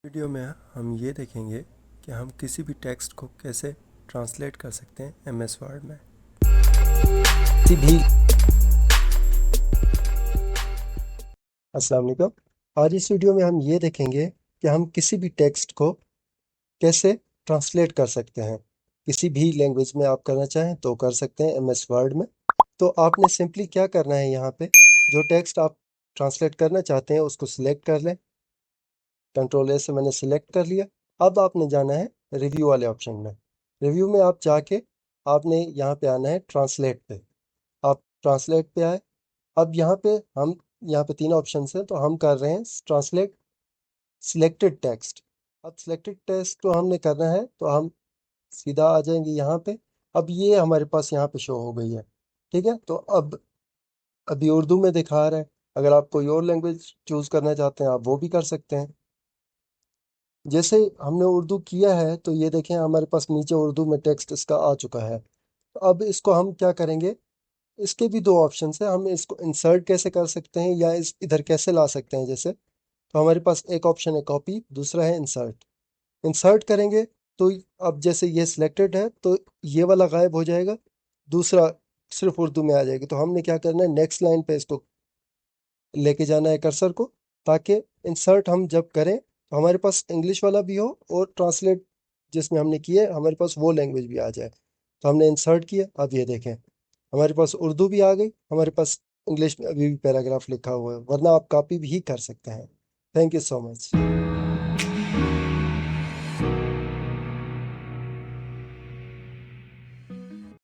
Video में हम ये देखेंगे कि हम किसी भी टेक्स्ट को कैसे ट्रांसलेट कर सकते हैं एमएस वर्ड में। किसी भी अस्सलाम वालेकुम। आज इस वीडियो में हम ये देखेंगे कि हम किसी भी टेक्स्ट को कैसे ट्रांसलेट कर सकते हैं। किसी भी लैंग्वेज में आप करना चाहें तो कर सकते हैं एमएस वर्ड में। तो आपने सिंपली क्या करना है, यहाँ पे जो टेक्स्ट आप ट्रांसलेट करना चाहते हैं उसको सिलेक्ट कर लें। कंट्रोल ए से मैंने सिलेक्ट कर लिया। अब आपने जाना है रिव्यू वाले ऑप्शन में। रिव्यू में आप जाके आपने यहाँ पे आना है ट्रांसलेट पे। आप ट्रांसलेट पे आए। अब यहाँ पे तीन ऑप्शन हैं, तो हम कर रहे हैं ट्रांसलेट सिलेक्टेड टेक्स्ट। अब सिलेक्टेड टेक्स्ट को हमने करना है तो हम सीधा आ जाएंगे यहाँ पे। अब ये हमारे पास यहाँ पे शो हो गई है। ठीक है, तो अब अभी उर्दू में दिखा रहा है। अगर आप कोई और लैंग्वेज चूज करना चाहते हैं आप वो भी कर सकते हैं। जैसे हमने उर्दू किया है तो ये देखें हमारे पास नीचे उर्दू में टेक्स्ट इसका आ चुका है। तो अब इसको हम क्या करेंगे, इसके भी दो ऑप्शन है। हम इसको इंसर्ट कैसे कर सकते हैं या इस इधर कैसे ला सकते हैं। जैसे तो हमारे पास एक ऑप्शन है कॉपी, दूसरा है इंसर्ट। इंसर्ट करेंगे तो अब जैसे ये सिलेक्टेड है तो ये वाला गायब हो जाएगा, दूसरा सिर्फ उर्दू में आ जाएगी। तो हमने क्या करना है, नेक्स्ट लाइन पे इसको लेके जाना है कर्सर को, ताकि इंसर्ट हम जब करें तो हमारे पास इंग्लिश वाला भी हो और ट्रांसलेट जिसमें हमने किया है हमारे पास वो लैंग्वेज भी आ जाए। तो हमने इंसर्ट किया, अब ये देखें हमारे पास उर्दू भी आ गई, हमारे पास इंग्लिश में अभी भी पैराग्राफ लिखा हुआ है। वरना आप कॉपी भी कर सकते हैं। Thank you so much.